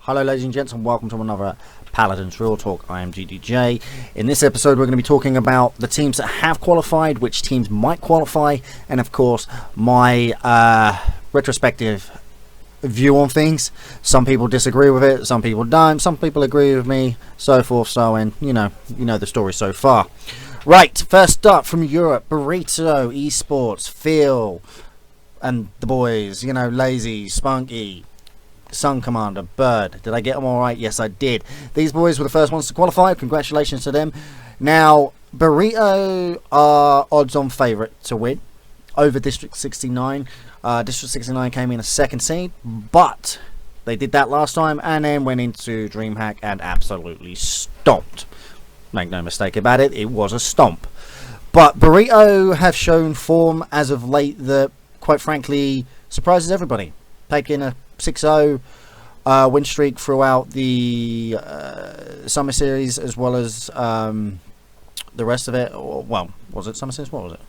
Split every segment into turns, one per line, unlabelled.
Hello ladies and gents, and welcome to another Paladins Real Talk. I am GDJ. In this episode we're going to be talking about the teams that have qualified, which teams might qualify, and of course my retrospective view on things. Some people disagree with it, some people don't, some people agree with me, so forth, so on. You know the story so far. Right, first up from Europe, Burrito, Esports, Phil, and the boys, Lazy, Spunky, Sun Commander, Bird. Did I get them all right? Yes, I did. These boys were the first ones to qualify. Congratulations to them. Now, Burrito are odds-on favourite to win over District 69. District 69 came in a second seed, but they did that last time and then went into DreamHack and absolutely stomped. Make no mistake about it, it was a stomp. But Burrito have shown form as of late that, quite frankly, surprises everybody. Taking a 6-0 win streak throughout the Summer Series, as well as the rest of it. Well, was it Summer Series? What was it?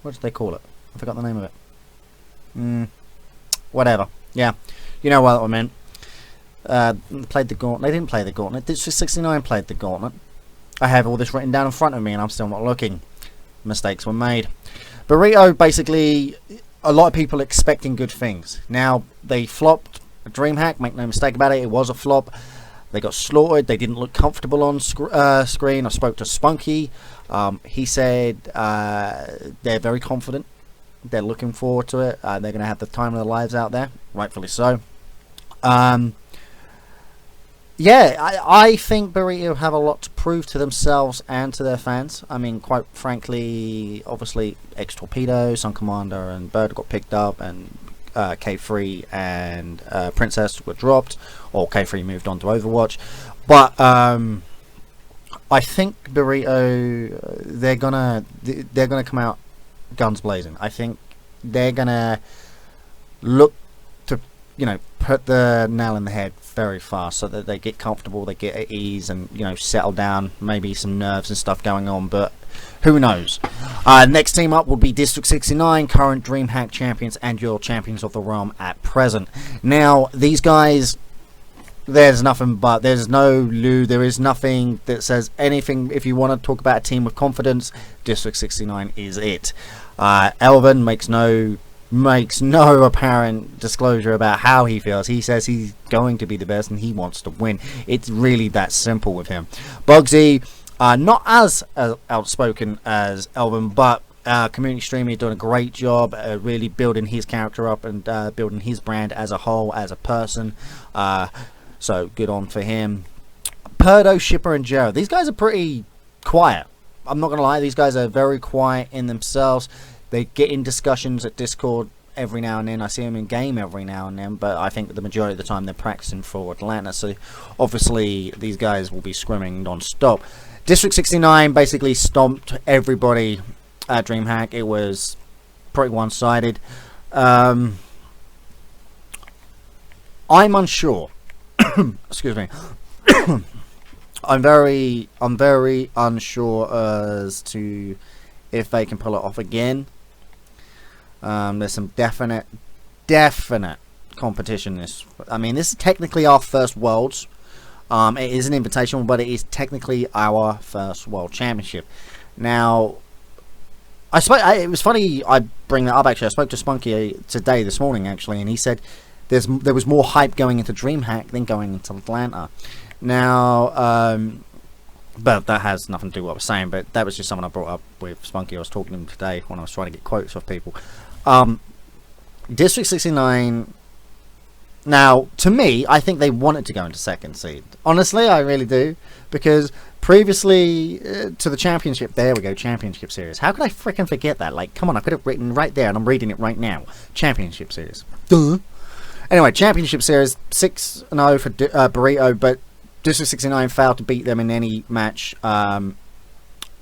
What did they call it? I forgot the name of it. Whatever. Yeah, you know what I meant. Played the gauntlet. They didn't play the gauntlet. District 69 played the gauntlet. I have all this written down in front of me, and I'm still not looking. Mistakes were made. Burrito, basically, a lot of people expecting good things. Now, they flopped a DreamHack, make no mistake about it, it was a flop. They got slaughtered, they didn't look comfortable on screen. I spoke to Spunky, he said they're very confident, they're looking forward to it, they're going to have the time of their lives out there, rightfully so. Yeah, I think Burrito have a lot to prove to themselves and to their fans. I mean, quite frankly, obviously, X-Torpedo, Sun Commander, and Bird got picked up, and K3 and Princess were dropped, or K3 moved on to Overwatch. But I think Burrito, they're gonna come out guns blazing. I think they're gonna look to put the nail in the head very fast, so that they get comfortable, they get at ease, and settle down. Maybe some nerves and stuff going on, but who knows. Next team up will be District 69, current DreamHack champions and your champions of the realm at present. Now, these guys, there's nothing but, there is nothing that says anything. If you want to talk about a team with confidence, District 69 is it. Elvin makes no apparent disclosure about how he feels. He says he's going to be the best and he wants to win. It's really that simple with him. Bugsy, not as outspoken as Elvin, but community streamer, doing a great job really building his character up and building his brand as a whole, as a person. So good on for him. Perdo, Shipper, and Jared. These guys are pretty quiet. I'm not going to lie, these guys are very quiet in themselves. They get in discussions at Discord every now and then. I see them in game every now and then, but I think the majority of the time they're practicing for Atlanta. So obviously these guys will be scrimming non-stop. District 69 basically stomped everybody at DreamHack. It was pretty one-sided. I'm unsure. Excuse me. I'm very unsure as to if they can pull it off again. There's some definite competition. This is technically our first Worlds. It is an invitational, but it is technically our first World Championship. Now, it was funny I bring that up. Actually, I spoke to Spunky this morning, actually, and he said there was more hype going into DreamHack than going into Atlanta. Now, but that has nothing to do with what I was saying, but that was just something I brought up with Spunky. I was talking to him today when I was trying to get quotes off people. District 69, now, to me, I think they wanted to go into second seed. Honestly, I really do. Because previously to the championship, there we go, championship series. How could I freaking forget that? Like, come on, I could have written right there, and I'm reading it right now. Championship series. Duh. Anyway, championship series, 6-0 for Burrito, but District 69 failed to beat them in any match in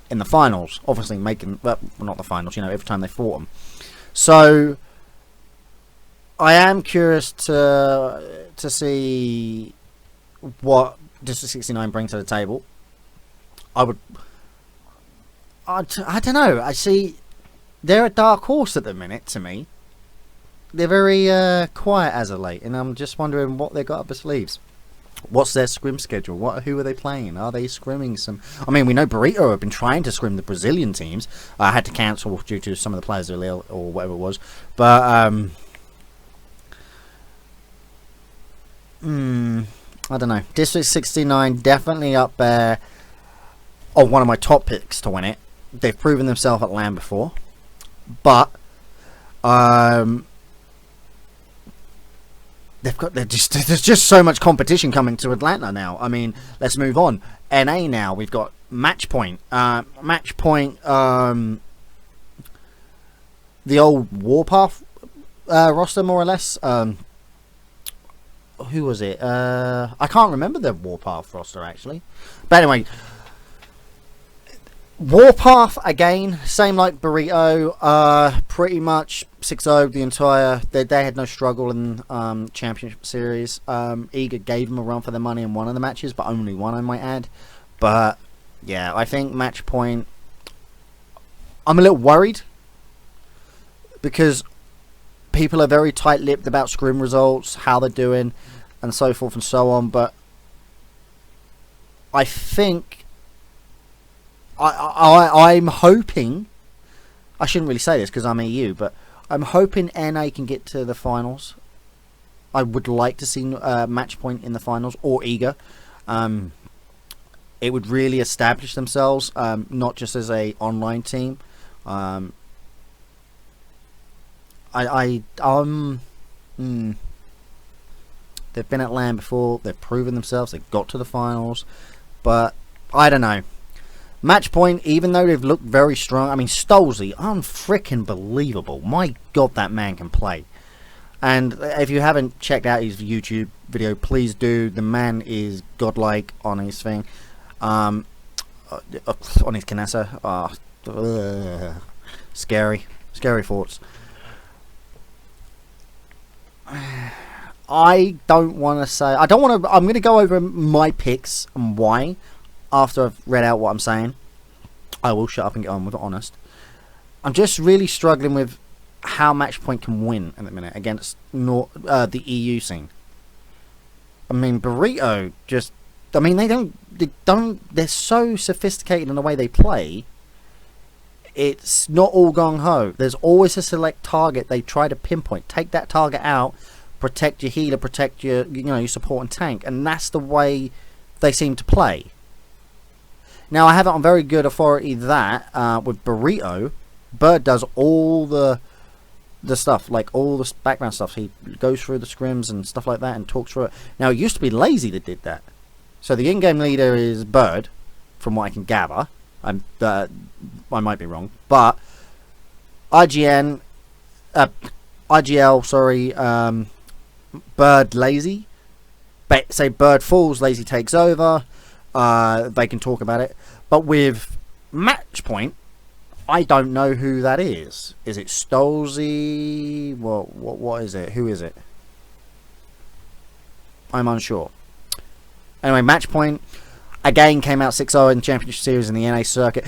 the finals. Obviously making, well, not the finals, every time they fought them. So, I am curious to see what District 69 brings to the table. I don't know. I see they're a dark horse at the minute to me. they're very quiet as of late, and I'm just wondering what they got up their sleeves. What's their scrim schedule? Who are they playing? Are they scrimming some? I mean, we know Burrito have been trying to scrim the Brazilian teams. I had to cancel due to some of the players are ill or whatever it was. But I don't know. District 69 definitely up there. Oh, one of my top picks to win it. They've proven themselves at LAN before, but there's just so much competition coming to Atlanta now. I mean, let's move on. NA now. We've got Matchpoint. The old Warpath roster, more or less. Who was it? I can't remember the Warpath roster, actually. But anyway, Warpath, again, same like Burrito, pretty much 6-0 the entire... They had no struggle in Championship Series. Eager gave them a run for their money in one of the matches, but only one, I might add. But, yeah, I think Matchpoint... I'm a little worried, because people are very tight-lipped about scrim results, how they're doing, and so forth and so on, but I think... I'm hoping, I shouldn't really say this because I'm EU, but I'm hoping NA can get to the finals. I would like to see Matchpoint in the finals, or Eager. It would really establish themselves, not just as a online team. They've been at LAN before, they've proven themselves, they've got to the finals, but I don't know. Matchpoint, even though they've looked very strong, I mean, Stolzy, unfreaking believable. My God, that man can play. And if you haven't checked out his YouTube video, please do. The man is godlike on his thing. On his Kinessa. Scary. Scary thoughts. I don't want to say... I'm going to go over my picks and why. After I've read out what I'm saying, I will shut up and get on with it, honest. I'm just really struggling with how Matchpoint can win at the minute against the EU scene. I mean, Burrito just... I mean, they're so sophisticated in the way they play. It's not all gung-ho. There's always a select target they try to pinpoint. Take that target out, protect your healer, protect your, your support and tank. And that's the way they seem to play. Now, I have it on very good authority that with Burrito, Bird does all the stuff, like all the background stuff. He goes through the scrims and stuff like that and talks through it. Now, it used to be Lazy that did that. So the in-game leader is Bird, from what I can gather. I might be wrong, but IGL, sorry, Bird Lazy. Say Bird falls, Lazy takes over. They can talk about it, but with Matchpoint, I don't know who that is. Is it Stolzy? What is it? Who is it? I'm unsure. Anyway, Matchpoint again came out 6-0 in Championship Series in the NA circuit.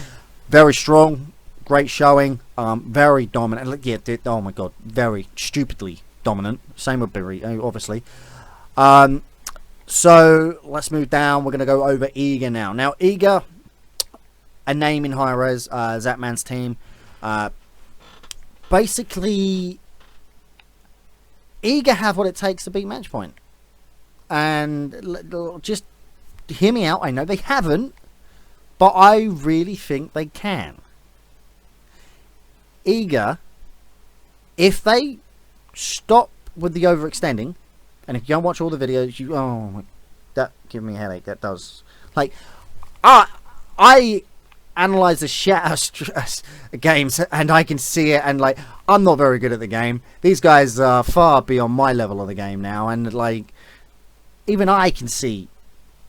Very strong, great showing, very dominant. Yeah, oh my God, very stupidly dominant. Same with Burrito, obviously. So, let's move down. We're going to go over Eager now. Now, Eager, a name in high res, Zapman's team. Basically, Eager have what it takes to beat Matchpoint. And just hear me out. I know they haven't, but I really think they can. Eager, if they stop with the overextending, and if you don't watch all the videos, that gives me a headache. That does. Like, I analyze the shit out of games, and I can see it, and like, I'm not very good at the game. These guys are far beyond my level of the game now, and like, even I can see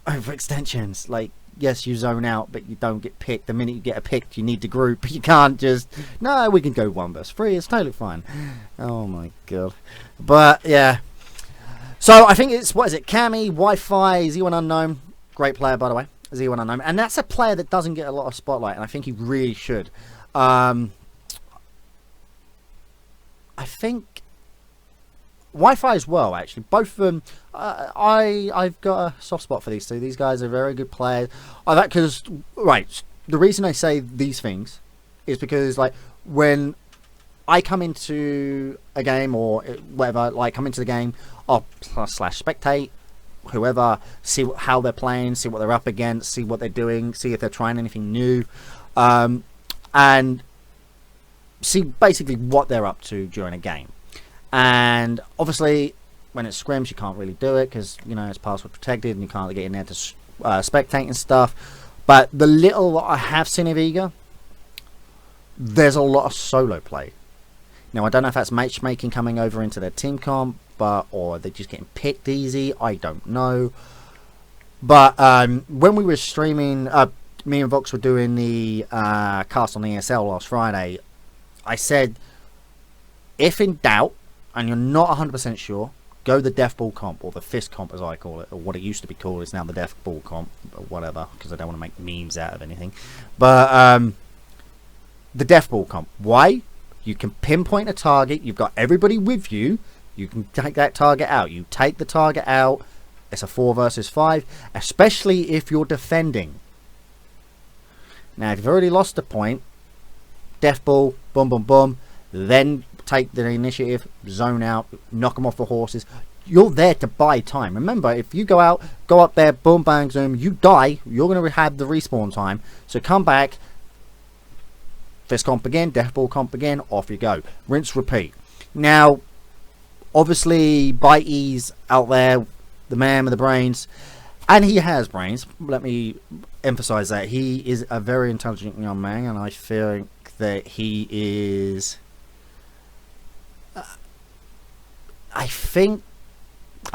overextensions. Like, yes, you zone out, but you don't get picked. The minute you get picked, you need to group. You can't just, no, we can go 1 vs 3. It's totally fine. Oh my God. But yeah. So I think it's, what is it, Cammy, Wi-Fi, Z1 Unknown. Great player, by the way. Z1 Unknown. And that's a player that doesn't get a lot of spotlight, and I think he really should. I think Wi-Fi as well, actually. Both of them, I've got a soft spot for these two. These guys are very good players. Because, right, the reason I say these things is because, like, when I come into a game or whatever, like, come into the game, I'll slash spectate, whoever, see how they're playing, see what they're up against, see what they're doing, see if they're trying anything new, and see basically what they're up to during a game. And obviously, when it's scrims, you can't really do it because, you know, it's password protected and you can't get in there to spectate and stuff. But the little I have seen of Eager, there's a lot of solo play. Now, I don't know if that's matchmaking coming over into their team comp, or they're just getting picked easy. I don't know. But when we were streaming, me and Vox were doing the cast on ESL last Friday, I said, if in doubt, and you're not 100% sure, go the death ball comp, or the fist comp as I call it, or what it used to be called is now the death ball comp, or whatever, because I don't want to make memes out of anything. But the death ball comp. Why? You can pinpoint a target, you've got everybody with you, you can take that target out. You take the target out, it's a 4 versus 5, especially if you're defending. Now, if you've already lost a point, death ball, boom, boom, boom, then take the initiative, zone out, knock them off the horses. You're there to buy time. Remember, if you go out, go up there, boom, bang, zoom, you die, you're going to have the respawn time. So come back, fist comp again, death ball comp again, off you go. Rinse, repeat. Now, obviously, Bitey's out there, the man with the brains, and he has brains. Let me emphasize that. He is a very intelligent young man, and I think that he is... I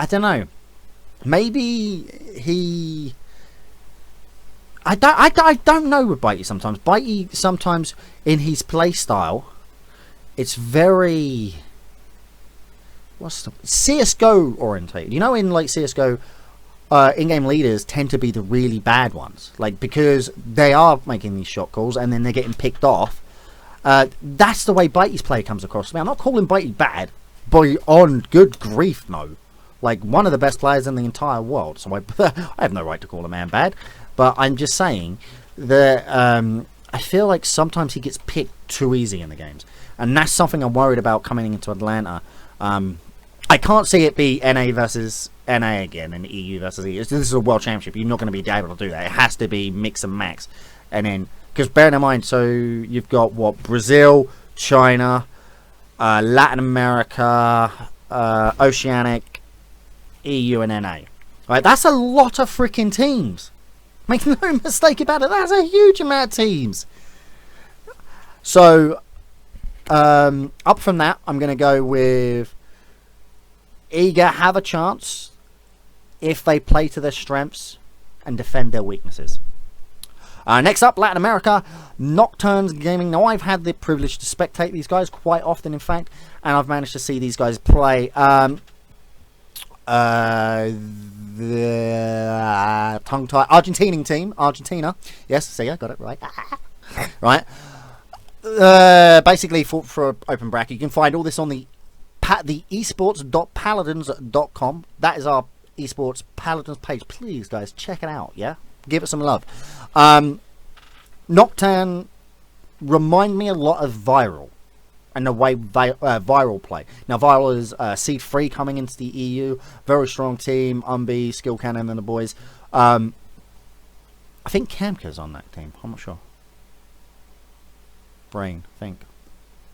don't know. Maybe he... I don't know with Bitey sometimes. Bitey sometimes in his play style, it's very... what's the... CSGO orientated. You know, in like CSGO, in-game leaders tend to be the really bad ones. Like, because they are making these shot calls and then they're getting picked off. That's the way Bitey's play comes across to me. I'm not calling Bitey bad, but on good grief, no. Like, one of the best players in the entire world. So I have no right to call a man bad. But I'm just saying that I feel like sometimes he gets picked too easy in the games. And that's something I'm worried about coming into Atlanta. I can't see it be NA versus NA again and EU versus EU. This is a world championship. You're not going to be able to do that. It has to be mix and max. And then, because bearing in mind, so you've got what? Brazil, China, Latin America, Oceanic, EU and NA. Right, that's a lot of freaking teams. Make no mistake about it, that's a huge amount of teams. So, up from that, I'm going to go with Eager have a chance if they play to their strengths and defend their weaknesses. Next up, Latin America, Nocturnes Gaming. Now, I've had the privilege to spectate these guys quite often, in fact, and I've managed to see these guys play. The tongue-tied Argentinian team, Argentina. Yes, see, I got it right. Right. Basically, for open bracket, you can find all this on the esports.paladins.com. That is our esports Paladins page. Please, guys, check it out. Yeah, give it some love. Nocturne remind me a lot of Viral and the way Viral play. Now, Viral is seed 3 coming into the EU. Very strong team. Umbi, Skill Cannon, and the boys. I think Kamka's on that team. I'm not sure. Brain, think.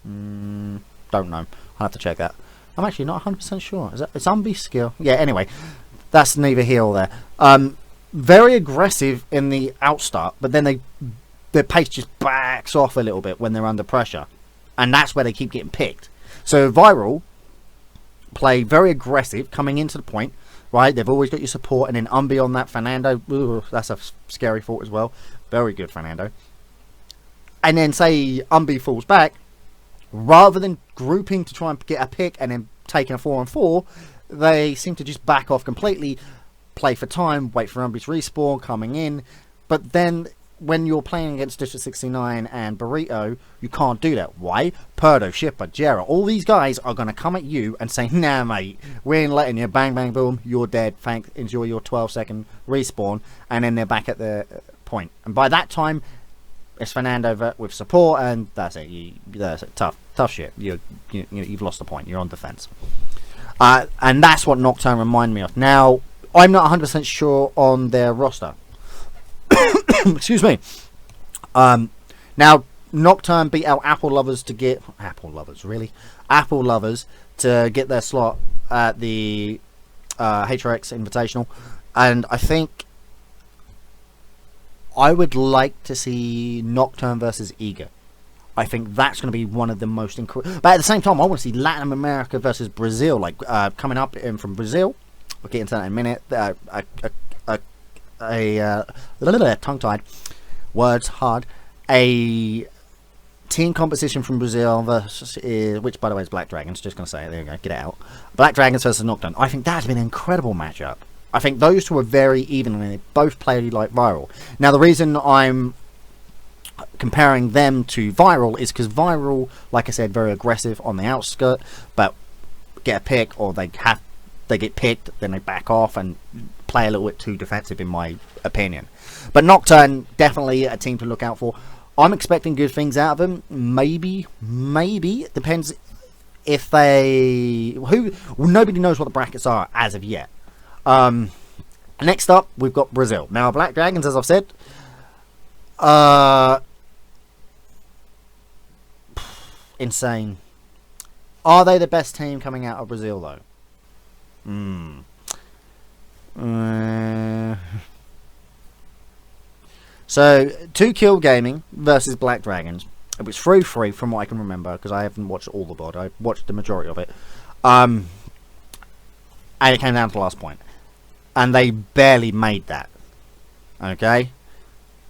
Don't know. I'll have to check that. I'm actually not 100% sure. It's Umbi, Skill. Yeah, anyway. That's neither here or there. Very aggressive in the outstart, but then their pace just backs off a little bit when they're under pressure. And that's where they keep getting picked. So Viral play very aggressive coming into the point, right? They've always got your support, and then Umbi on that. Fernando, ooh, that's a scary thought as well. Very good, Fernando. And then say Umbi falls back, rather than grouping to try and get a pick and then taking a 4-on-4, they seem to just back off completely, play for time, wait for Umbi's respawn coming in. But then when you're playing against District 69 and Burrito, you can't do that. Why? Perdo, Shipper, Jera, all these guys are going to come at you and say, nah, mate, we ain't letting you. Bang, bang, boom, you're dead. Thanks, enjoy your 12-second respawn. And then they're back at the point. And by that time, it's Fernando with support, and that's it. That's it. Tough shit. You've lost the point. You're on defense. And that's what Nocturne remind me of. Now, I'm not 100% sure on their roster. Excuse me. Now, Nocturne beat out Apple Lovers to get... Apple Lovers, really? Apple Lovers to get their slot at the HRX Invitational. And I think I would like to see Nocturne versus Eager. I think that's going to be one of the most incredible... But at the same time, I want to see Latin America versus Brazil. Like, coming up from Brazil. We'll get into that in a minute. Tongue-tied. Words hard. A team composition from Brazil versus... which, by the way, is Black Dragons. Just going to say it. There you go. Get it out. Black Dragons versus Nocturne. I think that's been an incredible matchup. I think those two are very even, and they both play like Viral. Now, the reason I'm comparing them to Viral is because Viral, like I said, very aggressive on the outskirt, but get a pick, or they get picked, then they back off and play a little bit too defensive, in my opinion. But Nocturne, definitely a team to look out for. I'm expecting good things out of them. Maybe. It depends if they... Nobody knows what the brackets are as of yet. Next up, we've got Brazil. Now, Black Dragons, as I've said, insane. Are they the best team coming out of Brazil, though? So, 2Kill Gaming versus Black Dragons. It was 3-3 from what I can remember, because I haven't watched all the VOD. I watched the majority of it. And it came down to the last point. And they barely made that. Okay?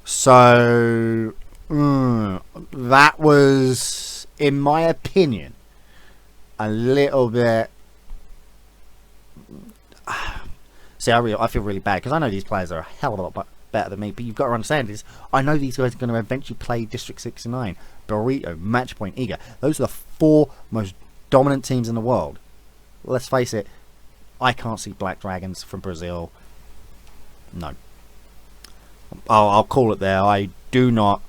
So, that was, in my opinion, a little bit... See, I feel really bad, because I know these players are a hell of a lot better than me, but you've got to understand is, I know these guys are going to eventually play District 69, Burrito, Matchpoint, Eager. Those are the 4 most dominant teams in the world. Let's face it, I can't see Black Dragons from Brazil. No. I'll call it there. I do not.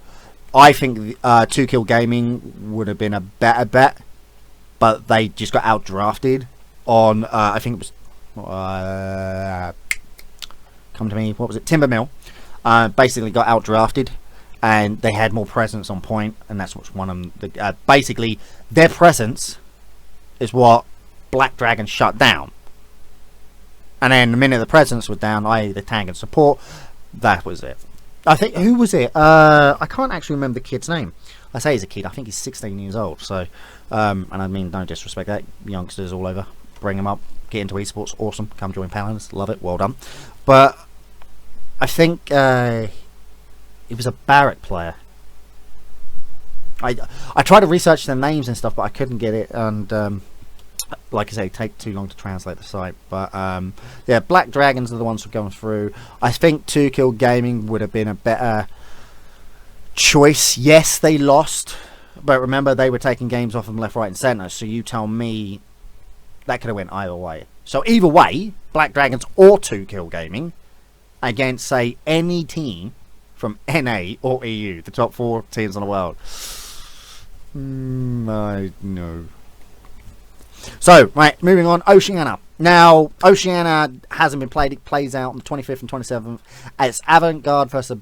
I think 2Kill Gaming would have been a better bet, but they just got outdrafted on, I think it was, come to me, what was it? Timber Mill. Basically got outdrafted, and they had more presence on point, and that's what's one of them. Basically, their presence is what Black Dragon shut down. And then the minute the presence was down, i.e. the tank and support, that was it. I think, who was it? I can't actually remember the kid's name. I say he's a kid, I think he's 16 years old. So, and I mean, no disrespect that. Youngsters all over, bring them up, get into esports, awesome. Come join Paladins, love it, well done. But I think he was a Barrack player. I tried to research their names and stuff, but I couldn't get it, and like I say, take too long to translate the site. But yeah, Black Dragons are the ones who are going through. I think 2Kill Gaming would have been a better choice. Yes, they lost, but remember, they were taking games off them left, right and centre, so you tell me that could have went either way. So either way, Black Dragons or 2Kill Gaming against, say, any team from NA or EU, the top 4 teams in the world. I know. So, right, moving on. Oceania. Now, Oceania hasn't been played. It plays out on the 25th and 27th. It's Avant-Garde versus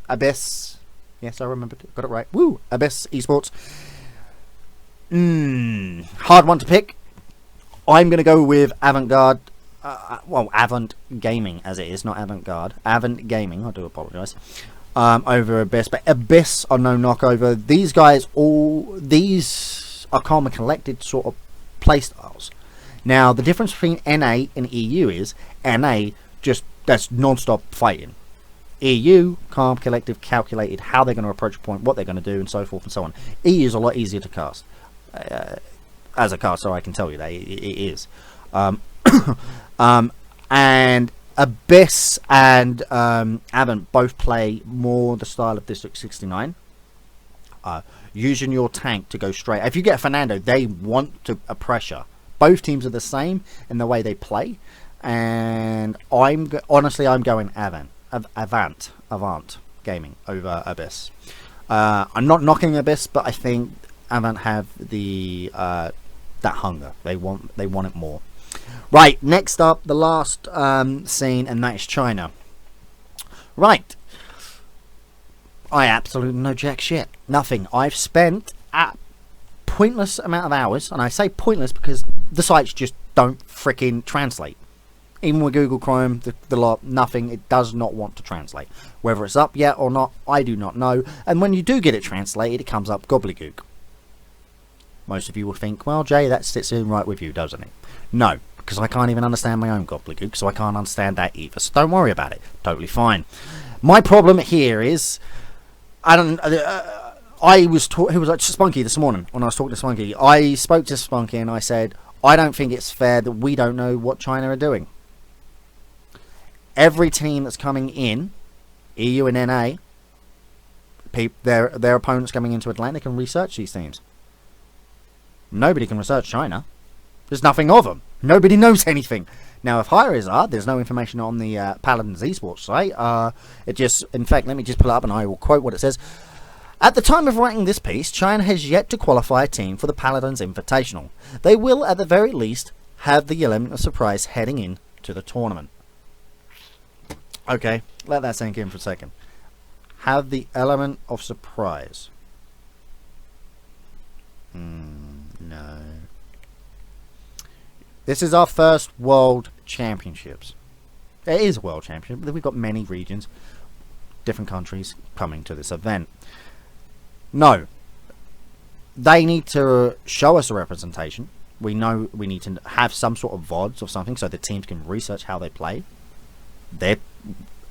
Abyss. Yes, I remembered. Got it right. Woo! Abyss Esports. Hard one to pick. I'm going to go with Avant-Garde. Well, Avant Gaming, as it is, not Avant-Garde. Avant Gaming, I do apologise. Over Abyss. But Abyss are no knockover. These guys, these are calm and collected sort of playstyles. Now, the difference between NA and EU is NA that's non-stop fighting. EU, calm, collective, calculated, how they're going to approach a point, what they're going to do, and so forth and so on. EU is a lot easier to cast. As a caster, I can tell you that it is. And Abyss and Avant both play more the style of District 69. Using your tank to go straight. If you get a Fernando, they want to a pressure. Both teams are the same in the way they play, and honestly I'm going Avant Gaming over Abyss. I'm not knocking Abyss, but I think Avant have the that hunger. They want it more. Right, next up, the last scene, and that is China. Right. I absolutely know jack shit. Nothing. I've spent a pointless amount of hours, and I say pointless because the sites just don't freaking translate. Even with Google Chrome, the lot, nothing, it does not want to translate. Whether it's up yet or not, I do not know. And when you do get it translated, it comes up gobbledygook. Most of you will think, well, Jay, that sits in right with you, doesn't it? No, because I can't even understand my own gobbledygook, so I can't understand that either. So don't worry about it. Totally fine. My problem here is, I was who was like Spunky this morning when I was talking to Spunky. I spoke to Spunky and I said, I don't think it's fair that we don't know what China are doing. Every team that's coming in, EU and NA, their opponents coming into Atlantic can research these teams. Nobody can research China. There's nothing of them. Nobody knows anything. Now, if HRX are, there's no information on the Paladins Esports site. It just, in fact, let me just pull it up and I will quote what it says. At the time of writing this piece, China has yet to qualify a team for the Paladins Invitational. They will, at the very least, have the element of surprise heading in to the tournament. Okay, let that sink in for a second. Have the element of surprise. No. This is our first World Championships. It is a World Championship, but we've got many regions, different countries coming to this event. No. They need to show us a representation. We know we need to have some sort of VODs or something so the teams can research how they play. Their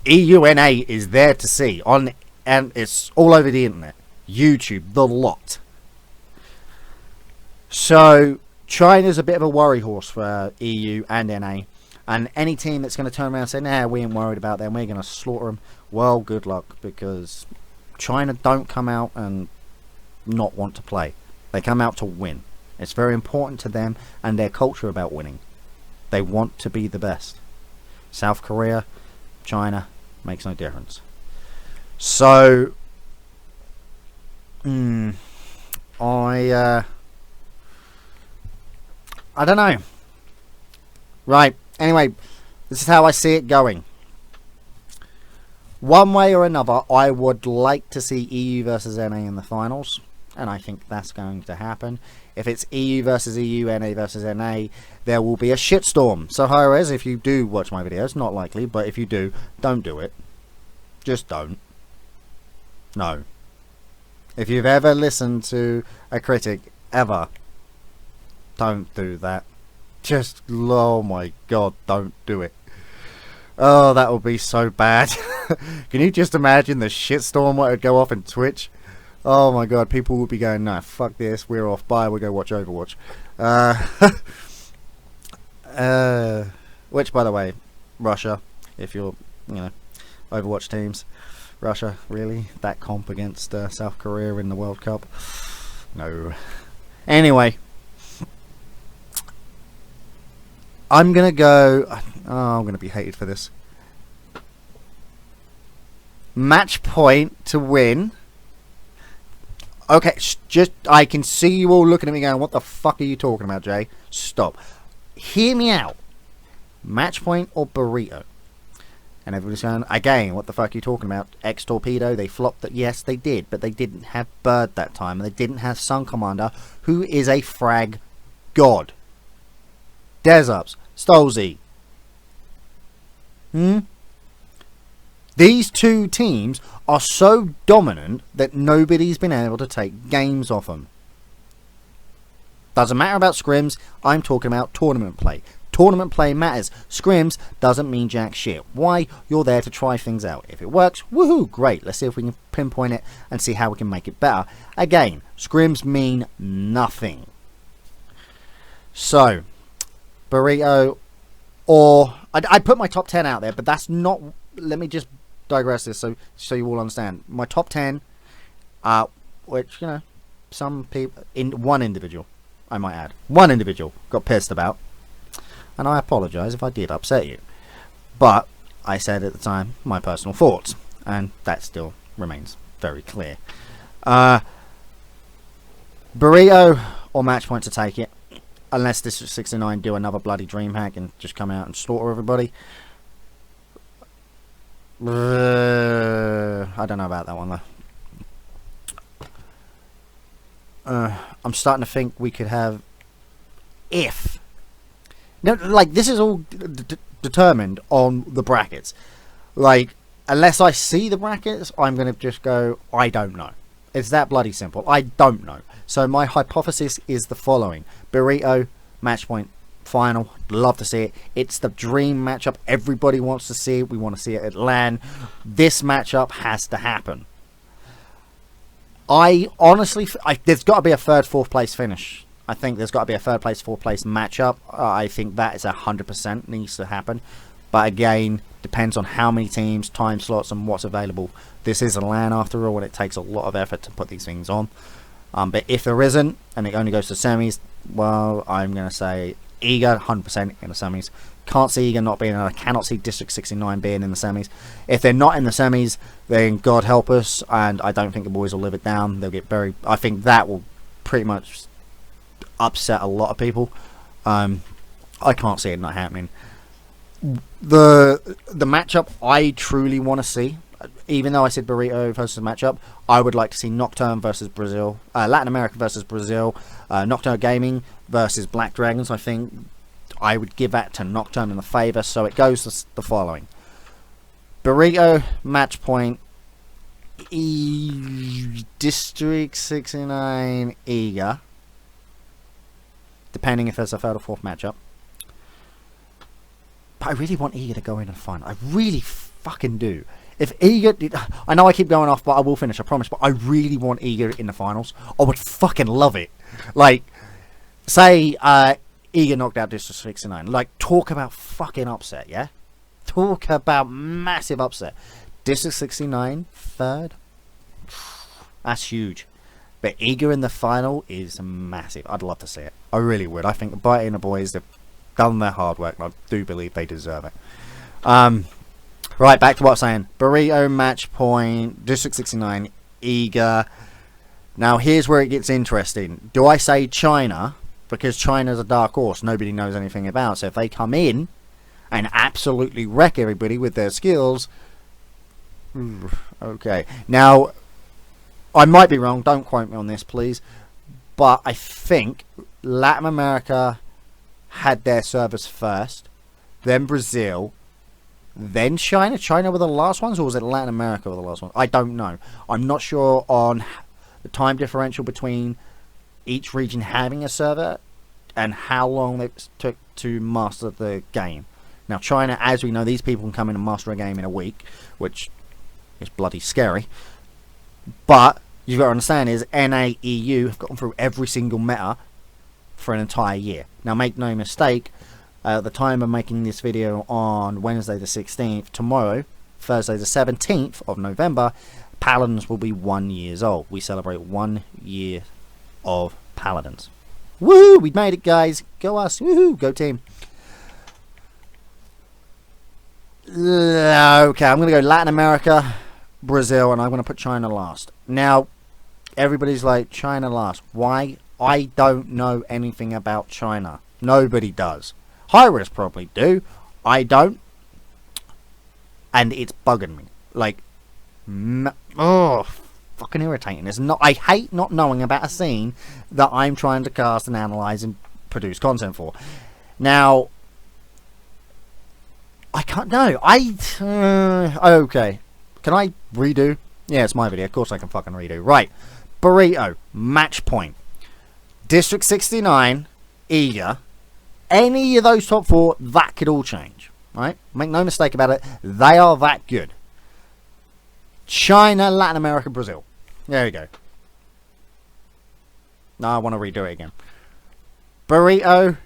EUNA is there to see on, and it's all over the internet, YouTube, the lot. So China's a bit of a worry horse for EU and NA, and any team that's going to turn around and say, nah, we ain't worried about them, we're going to slaughter them, well, good luck, because China don't come out and not want to play. They come out to win. It's very important to them and their culture about winning. They want to be the best. South Korea, China, makes no difference. So I don't know. Right, anyway, this is how I see it going. One way or another, I would like to see EU versus NA in the finals, and I think that's going to happen. If it's EU versus EU, NA versus NA, there will be a shitstorm. So HRX, if you do watch my videos, not likely, but if you do, don't do it. Just don't. No. If you've ever listened to a critic, ever, don't do that. Just, oh my god, don't do it. Oh, that would be so bad. Can you just imagine the shitstorm what would go off in Twitch? Oh my god, people would be going, no, fuck this, we're off, bye, we'll go watch Overwatch. Which, by the way, Russia, if you're, you know, Overwatch teams, Russia, really? That comp against South Korea in the World Cup? No. Anyway. I'm going to go... Oh, I'm going to be hated for this. Match point to win. Okay, just... I can see you all looking at me going, what the fuck are you talking about, Jay? Stop. Hear me out. Match point or burrito? And everybody's going, again, what the fuck are you talking about? X-Torpedo, they flopped that. Yes, they did, but they didn't have Bird that time. And they didn't have Sun Commander, who is a frag god. Desups, Stolzy. These two teams are so dominant that nobody's been able to take games off them. Doesn't matter about scrims, I'm talking about tournament play. Tournament play matters. Scrims doesn't mean jack shit. Why? You're there to try things out. If it works, woohoo, great. Let's see if we can pinpoint it and see how we can make it better. Again, scrims mean nothing. So, burrito or I put my top 10 out there, but that's not. Let me just digress this so you all understand. My top 10, which some people in one individual, I might add, one individual got pissed about, and I apologise if I did upset you, but I said at the time my personal thoughts, and that still remains very clear. Burrito or Match Point to take it, unless District 69 do another bloody dream hack and just come out and slaughter everybody. I don't know about that one though. I'm starting to think we could have, if no, like this is all determined on the brackets. Like, unless I see the brackets, I'm gonna just go, I don't know. It's that bloody simple. I don't know. So my hypothesis is the following: Burrito, Match Point, final. Love to see it. It's the dream matchup. Everybody wants to see it. We want to see it at LAN. This matchup has to happen. I honestly, there's got to be a third, fourth place finish. I think there's got to be a third place, fourth place matchup. I think that is 100% needs to happen. But again, depends on how many teams, time slots, and what's available. This is a LAN after all, and it takes a lot of effort to put these things on. But if there isn't, and it only goes to semis, well, I'm going to say Eager 100% in the semis. Can't see Eager not being in. I cannot see District 69 being in the semis. If they're not in the semis, then God help us, and I don't think the boys will live it down. They'll get very. I think that will pretty much upset a lot of people. I can't see it not happening. The matchup I truly want to see, even though I said Burrito versus matchup, I would like to see Nocturne versus Brazil, Latin America versus Brazil, Nocturne Gaming versus Black Dragons. I think I would give that to Nocturne in the favour. So it goes to the following: Burrito, Match Point, District 69, Eager, depending if there's a third or fourth matchup. But I really want Eager to go in and final. I really fucking do. If Eager, I know I keep going off, but I will finish, I promise. But I really want Eager in the finals. I would fucking love it. Like, say Eager knocked out District 69. Like, talk about fucking upset, yeah? Talk about massive upset. District 69 third. That's huge. But Eager in the final is massive. I'd love to see it. I really would. I think the Brighton and the boys have done their hard work, and I do believe they deserve it. Right, back to what I was saying. Burrito, Match Point, District 69, Eager. Now, here's where it gets interesting. Do I say China? Because China's a dark horse nobody knows anything about. So if they come in and absolutely wreck everybody with their skills... Okay. Now, I might be wrong. Don't quote me on this, please. But I think Latin America had their servers first, then Brazil, then China. China were the last ones, or was it Latin America were the last ones? I don't know. I'm not sure on the time differential between each region having a server and how long it took to master the game. Now, China, as we know, these people can come in and master a game in a week, which is bloody scary. But you've got to understand is NAEU have gotten through every single meta for an entire year. Now, make no mistake, at the time of making this video on Wednesday the 16th, tomorrow, Thursday the 17th of November, Paladins will be 1 year old. We celebrate 1 year of Paladins. Woohoo! We made it, guys. Go us. Woohoo! Go team. Okay, I'm going to go Latin America, Brazil, and I'm going to put China last. Now, everybody's like, China last. Why? I don't know anything about China. Nobody does. High-risk probably do. I don't. And it's bugging me. Like, oh, fucking irritating. It's not. I hate not knowing about a scene that I'm trying to cast and analyze and produce content for. Now, I can't. No, okay. Can I redo? Yeah, it's my video. Of course I can fucking redo. Right. Burrito, Match Point, District 69, Eager. Any of those top four, that could all change. Right? Make no mistake about it. They are that good. China, Latin America, Brazil. There we go. No, I want to redo it again. Burrito,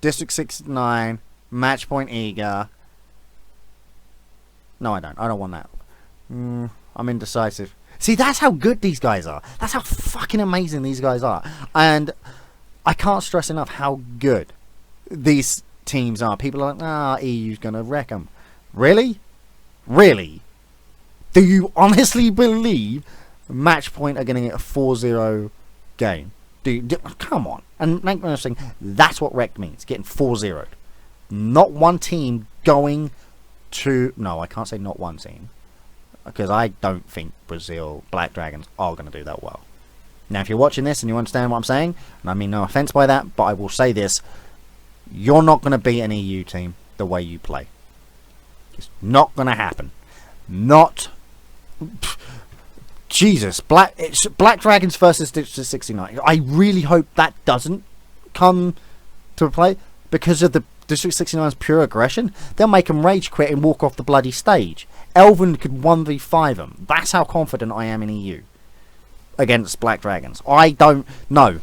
District 69, Match point eager. No, I don't. I don't want that. I'm indecisive. See, that's how good these guys are. That's how fucking amazing these guys are. And I can't stress enough how good these teams are. People are like, EU's going to wreck them. Really? Really? Do you honestly believe Match Point are going to get a 4-0 game? Come on. And make me think, that's what wreck means. Getting 4-0'd. Not one team going to... No, I can't say not one team. Because I don't think Brazil Black Dragons are going to do that well. Now, if you're watching this and you understand what I'm saying, and I mean no offense by that, but I will say this, you're not going to beat an EU team the way you play. It's not going to happen. Not... Jesus, it's Black Dragons versus District 69. I really hope that doesn't come to play because of the District 69's pure aggression. They'll make them rage quit and walk off the bloody stage. Elven could 1v5 them. That's how confident I am in EU against Black Dragons. I don't know.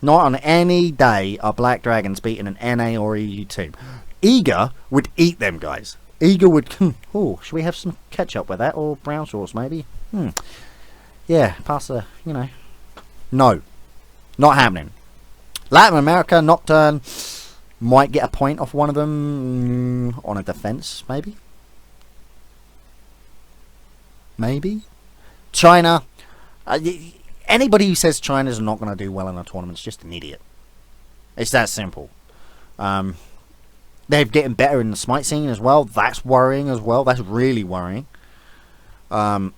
Not on any day are Black Dragons beating an NA or EU team. Eager would eat them guys. Eager would... Oh, should we have some ketchup with that? Or brown sauce maybe? Yeah, pass the... No. Not happening. Latin America, Nocturne... Might get a point off one of them on a defense, maybe. Maybe. China. Anybody who says China's not going to do well in a tournament is just an idiot. It's that simple. They're getting better in the smite scene as well. That's worrying as well. That's really worrying. I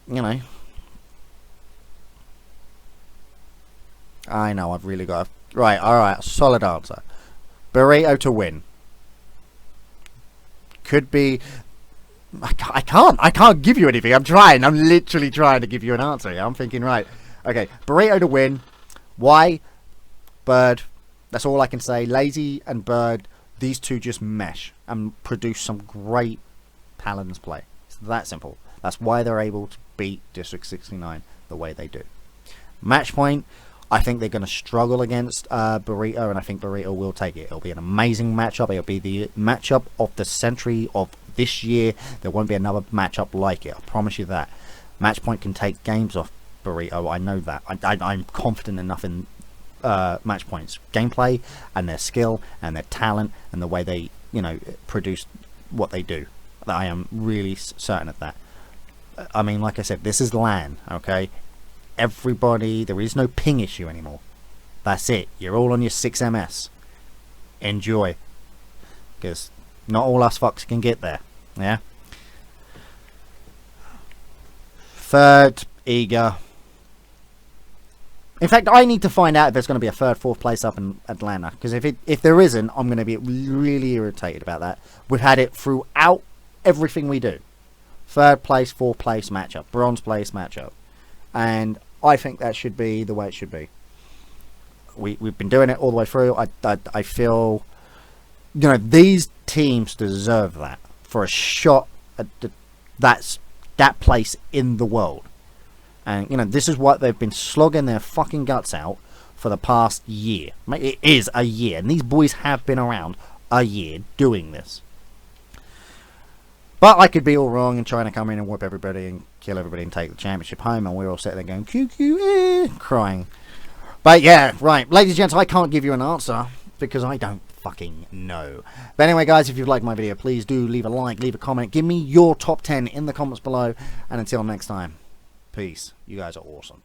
know, I've really got... Right, alright, solid answer. Burrito to win. Could be... I can't give you anything. I'm literally trying to give you an answer. I'm thinking, right. Okay, Burrito to win. Why? Bird. That's all I can say. Lazy and Bird, these two just mesh and produce some great Paladins play. It's that simple. That's why they're able to beat District 69 the way they do. Match point. I think they're going to struggle against Burrito, and I think Burrito will take it. It'll be an amazing matchup. It'll be the matchup of the century of this year. There won't be another matchup like it. I promise you that. Matchpoint can take games off Burrito. I know that. I'm confident enough in Matchpoint's gameplay and their skill and their talent and the way they, produce what they do. That I am really certain of that. I mean, like I said, this is LAN, okay? Everybody, there is no ping issue anymore. That's it. You're all on your 6ms. Enjoy. Because not all us fucks can get there. Yeah? Third, eager. In fact, I need to find out if there's going to be a third, fourth place up in Atlanta. Because if there isn't, I'm going to be really irritated about that. We've had it throughout everything we do. Third place, fourth place matchup. Bronze place matchup. And I think that should be the way it should be. We've been doing it all the way through. I feel, these teams deserve that for a shot at that place in the world. And this is what they've been slogging their fucking guts out for the past year. It is a year, and these boys have been around a year doing this. But I could be all wrong and trying to come in and whip everybody and kill everybody and take the championship home, and we're all sitting there going, QQ, crying. But yeah, right. Ladies and gents, I can't give you an answer because I don't fucking know. But anyway, guys, if you've liked my video, please do leave a like, leave a comment. Give me your top 10 in the comments below. And until next time, peace. You guys are awesome.